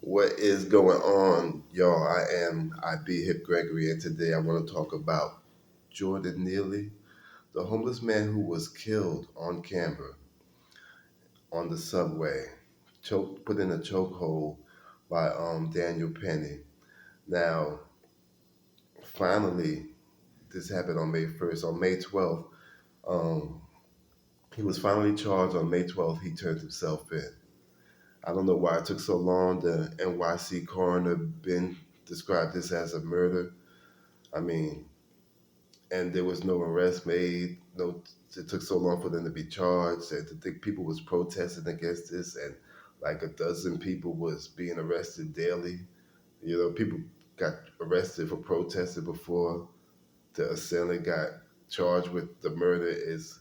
What is going on, y'all? I be Hip Gregory, and today I want to talk about Jordan Neely, the homeless man who was killed on camera on the subway, put in a chokehold by Daniel Penny. Now, finally, this happened on May 1st. On May 12th, um, he was finally charged. On May 12th, he turned himself in. I don't know why it took so long. The NYC coroner Ben described this as a murder. I mean, and there was no arrest made. No, it took so long for them to be charged, and to think people was protesting against this, and like a dozen people was being arrested daily. People got arrested for protesting before the assailant got charged with the murder is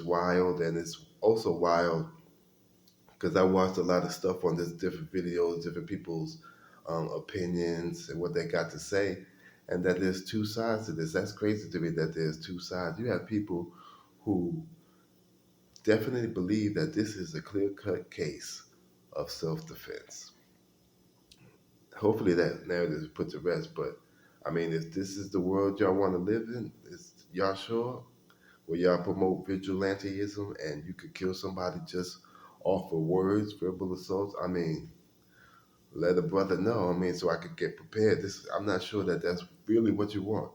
wild, and it's also wild because I watched a lot of stuff on this, different videos, different people's opinions and what they got to say, and that there's two sides to this. That's crazy to me that there's two sides. You have people who definitely believe that this is a clear cut case of self defense. Hopefully that narrative is put to rest, but I mean, if this is the world y'all want to live in, is y'all sure? Where y'all promote vigilanteism and you could kill somebody just off of words, verbal assaults? I mean, let a brother know. I mean, so I could get prepared. I'm not sure that that's really what you want,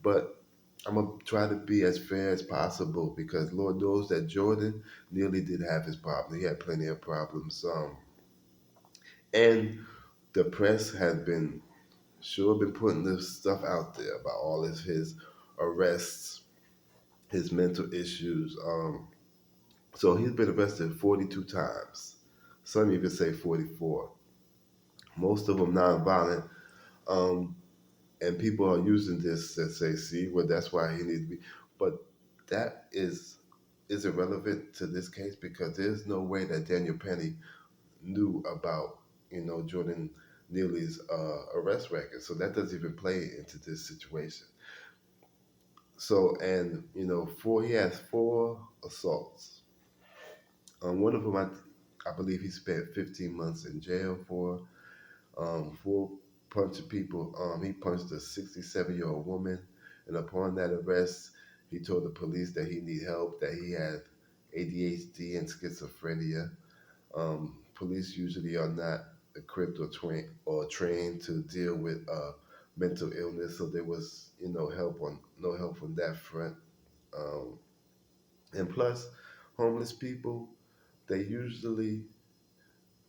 but I'm gonna try to be as fair as possible because Lord knows that Jordan nearly did have his problem. He had plenty of problems. And the press has been putting this stuff out there about all of his arrests, his mental issues. So he's been arrested 42 times. Some even say 44. Most of them nonviolent. Um, and people are using this to say, see, well, that's why he needs to be. But that is irrelevant to this case because there's no way that Daniel Penny knew about Jordan Neely's arrest record. So that doesn't even play into this situation. So and four he has four assaults. One of them I believe he spent 15 months in jail for punching people. He punched a 67-year-old woman, and upon that arrest, he told the police that he need help, that he had ADHD and schizophrenia. Police usually are not equipped or trained to deal with mental illness, so there was help on no help on that front. Um, and plus, homeless people they usually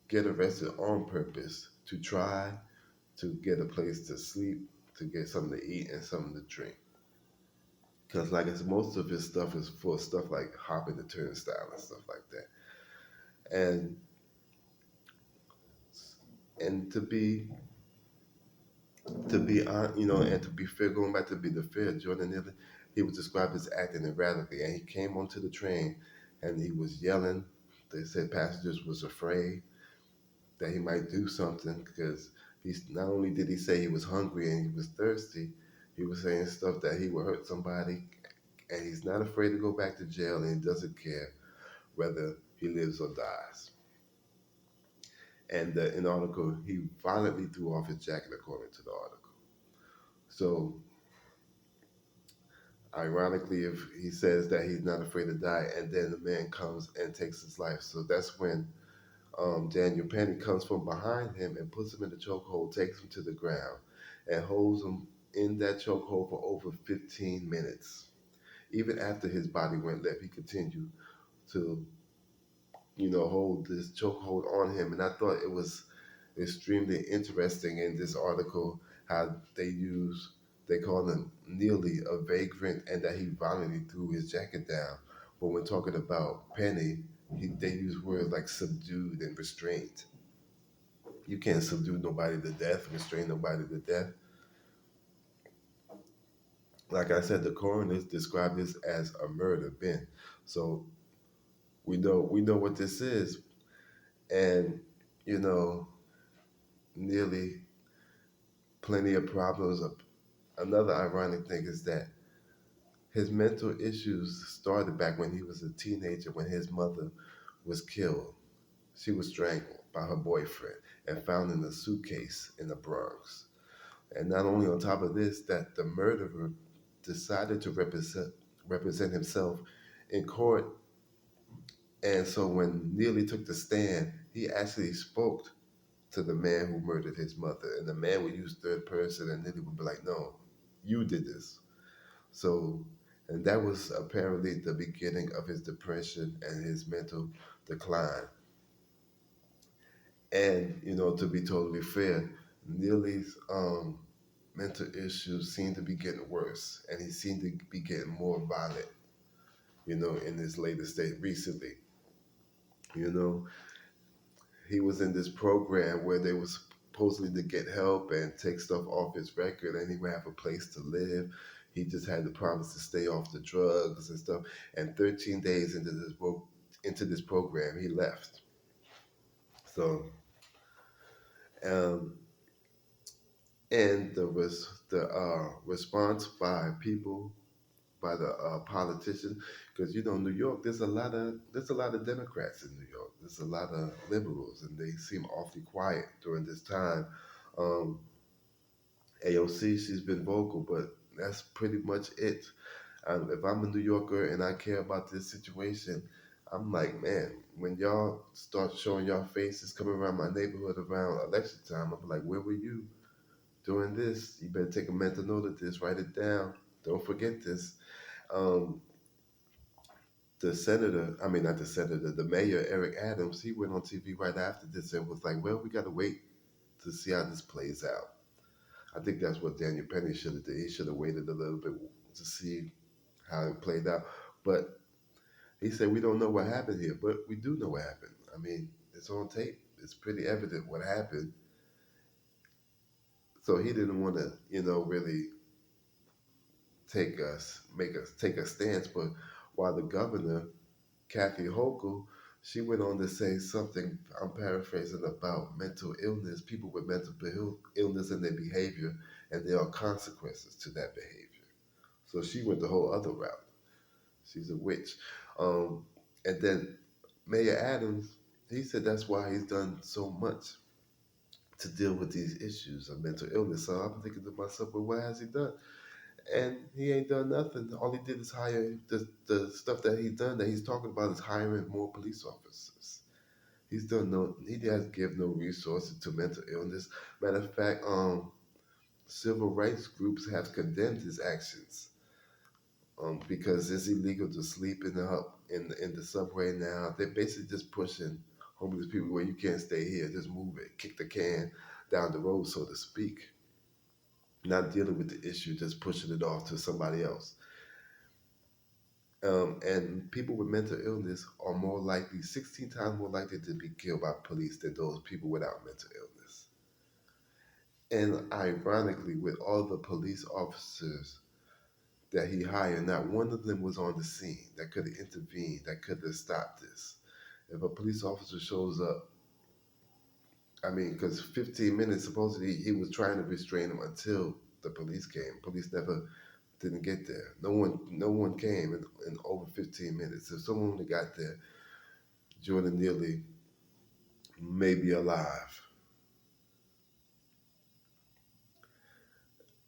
get arrested on purpose to try to get a place to sleep, to get something to eat and something to drink. Because like it's most of his stuff is for stuff like hopping the turnstile and stuff like that. And and to be on, and to be fair, going back to be the fair, Jordan Neely, he was described as acting erratically, and he came onto the train, and he was yelling. They said passengers was afraid that he might do something because he's not only did he say he was hungry and he was thirsty, he was saying stuff that he would hurt somebody, and he's not afraid to go back to jail, and he doesn't care whether he lives or dies. And in the article, he violently threw off his jacket, according to the article. So, ironically, if he says that he's not afraid to die, and then the man comes and takes his life, so that's when Daniel Penny comes from behind him and puts him in the chokehold, takes him to the ground, and holds him in that chokehold for over 15 minutes. Even after his body went limp, he continued to, hold this chokehold on him. And I thought it was extremely interesting in this article how they call him nearly a vagrant and that he violently threw his jacket down. But when talking about Penny, they use words like subdued and restrained. You can't subdue nobody to death, restrain nobody to death. Like I said, the coroner described this as a murder, Ben. So we know what this is, and you know, nearly plenty of problems. Another ironic thing is that his mental issues started back when he was a teenager when his mother was killed. She was strangled by her boyfriend and found in a suitcase in the Bronx. And not only on top of this, that the murderer decided to represent himself in court. And so when Neely took the stand, he actually spoke to the man who murdered his mother. And the man would use third person, and Neely would be like, no, you did this. So, and that was apparently the beginning of his depression and his mental decline. And, to be totally fair, Neely's mental issues seemed to be getting worse, and he seemed to be getting more violent, in his later state recently. You know, he was in this program where they was supposedly to get help and take stuff off his record, and he would have a place to live. He just had to promise to stay off the drugs and stuff. And 13 days into this program, he left. So, um, and the response by people, by the politicians, because New York, there's a lot of Democrats in New York. There's a lot of liberals, and they seem awfully quiet during this time. Um, AOC, she's been vocal, but that's pretty much it. If I'm a New Yorker and I care about this situation, I'm like, man, when y'all start showing y'all faces coming around my neighborhood around election time, I'm like, where were you doing this? You better take a mental note of this, write it down. Don't forget this. Um, the senator, I mean, not the senator, the mayor, Eric Adams, he went on TV right after this and was like, well, we got to wait to see how this plays out. I think that's what Daniel Penny should have did. He should have waited a little bit to see how it played out. But he said, we don't know what happened here, but we do know what happened. I mean, it's on tape. It's pretty evident what happened. So he didn't want to, really take a stance. But while the governor, Kathy Hochul, she went on to say something, I'm paraphrasing, about mental illness, people with mental illness and their behavior, and there are consequences to that behavior. So she went the whole other route. She's a witch. Um, and then Mayor Adams, he said that's why he's done so much to deal with these issues of mental illness. So I'm thinking to myself, well, what has he done? And he ain't done nothing. All he did is hire the stuff that he's done that he's talking about is hiring more police officers. He has give no resources to mental illness. Matter of fact, civil rights groups have condemned his actions, because it's illegal to sleep in the subway now. They're basically just pushing homeless people where you can't stay here, just move it, kick the can down the road, so to speak. Not dealing with the issue, just pushing it off to somebody else. And people with mental illness are 16 times more likely to be killed by police than those people without mental illness. And ironically, with all the police officers that he hired, not one of them was on the scene that could have intervened, that could have stopped this. If a police officer shows up, I mean, because 15 minutes, supposedly he was trying to restrain him until the police came. Police never didn't get there. No one came in over 15 minutes. If someone would have got there, Jordan Neely may be alive.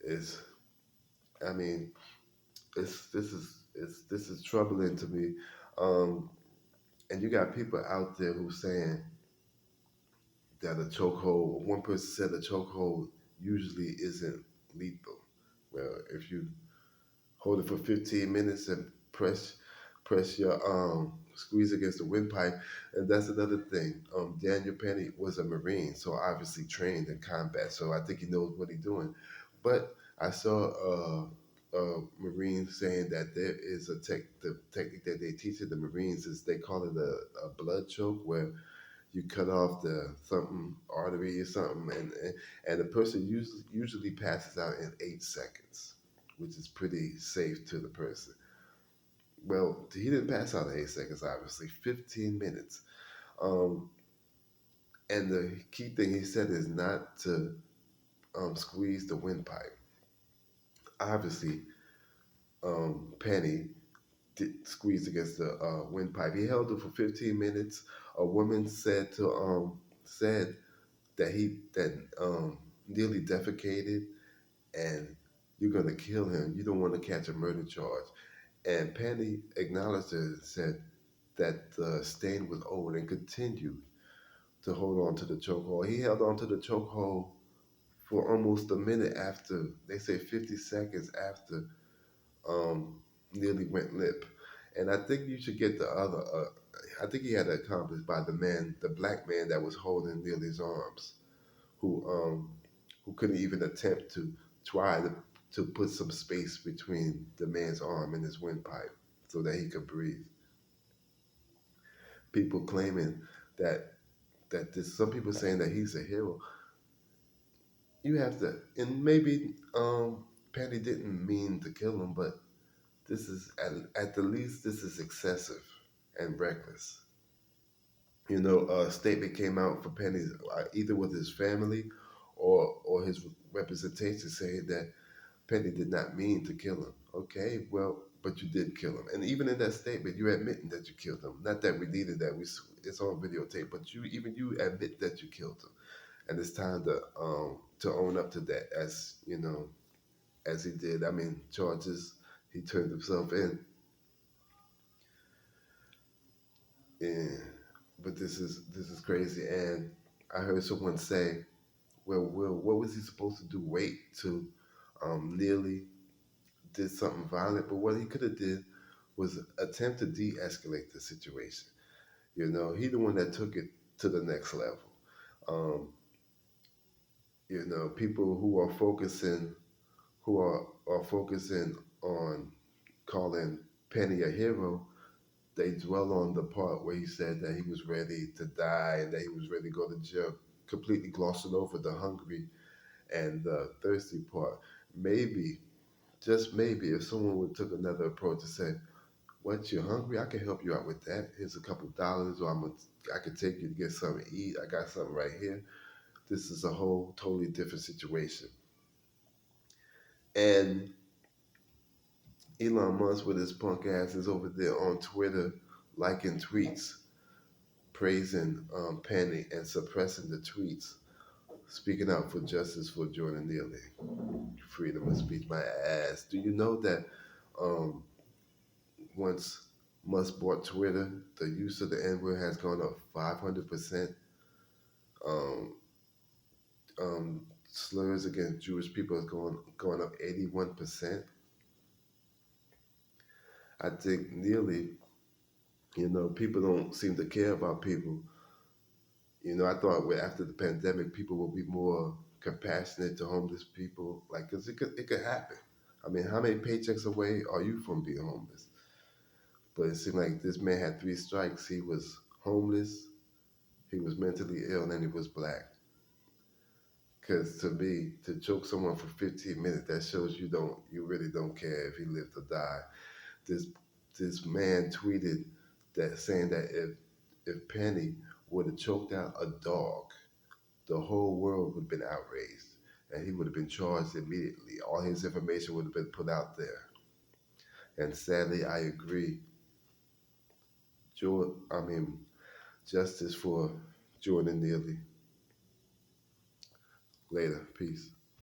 It's, I mean, this is troubling to me. Um, and you got people out there who saying that a chokehold. One person said a chokehold usually isn't lethal. Well, if you hold it for 15 minutes and press your squeeze against the windpipe. And that's another thing. Daniel Penny was a Marine, so obviously trained in combat. So I think he knows what he's doing. But I saw a Marine saying that there is the technique that they teach in the Marines is they call it a blood choke, where you cut off the something artery or something, and the person usually passes out in 8 seconds, which is pretty safe to the person. Well, he didn't pass out in 8 seconds, obviously. 15 minutes. Um, and the key thing he said is not to squeeze the windpipe. Obviously, Penny squeezed against the windpipe. He held it for 15 minutes. A woman said to said that Neely defecated and you're gonna kill him. You don't want to catch a murder charge. And Penny acknowledged it and said that the stain was old and continued to hold on to the chokehold. He held on to the chokehold for almost a minute after, they say 50 seconds after um, Neely went limp. And I think you should get the other, I think he had it accomplished by the black man that was holding Neely's arms, who um, who couldn't even attempt to try to put some space between the man's arm and his windpipe so that he could breathe. People claiming that some people saying that he's a hero. You have to, and maybe Patty didn't mean to kill him, but this is at the least this is excessive and reckless. You know, a statement came out for Penny either with his family or his representation saying that Penny did not mean to kill him. Okay, well, but you did kill him, and even in that statement, you're admitting that you killed him. Not that we needed that; it's on videotape, but you admit that you killed him, and it's time to own up to that, as you know, as he did. I mean, charges he turned himself in, and but this is crazy. And I heard someone say, "Well, what was he supposed to do? Wait till Neely did something violent?" But what he could have did was attempt to de-escalate the situation. You know, he the one that took it to the next level. Um, you know, people who are focusing on calling Penny a hero, they dwell on the part where he said that he was ready to die and that he was ready to go to jail, completely glossing over the hungry and the thirsty part. Maybe, just maybe, if someone would took another approach and said, "What, you're hungry? I can help you out with that. Here's a couple dollars, or I can take you to get something to eat. I got something right here." This is a whole totally different situation. And Elon Musk with his punk ass is over there on Twitter liking tweets, praising Penny and suppressing the tweets, speaking out for justice for Jordan Neely. Freedom of speech, my ass. Do you know that um, once Musk bought Twitter, the use of the N word has gone up 500%. Um, Slurs against Jewish people has gone up 81%. I think nearly, people don't seem to care about people. You know, I thought after the pandemic, people will be more compassionate to homeless people, like, 'cause it could happen. I mean, how many paychecks away are you from being homeless? But it seemed like this man had three strikes. He was homeless, he was mentally ill, and he was black. Because to me, to choke someone for 15 minutes, that shows you really don't care if he lived or died. This this man tweeted that saying that if Penny would have choked out a dog, the whole world would have been outraged, and he would have been charged immediately. All his information would have been put out there. And sadly, I agree. I mean, justice for Jordan Neely. Later, peace.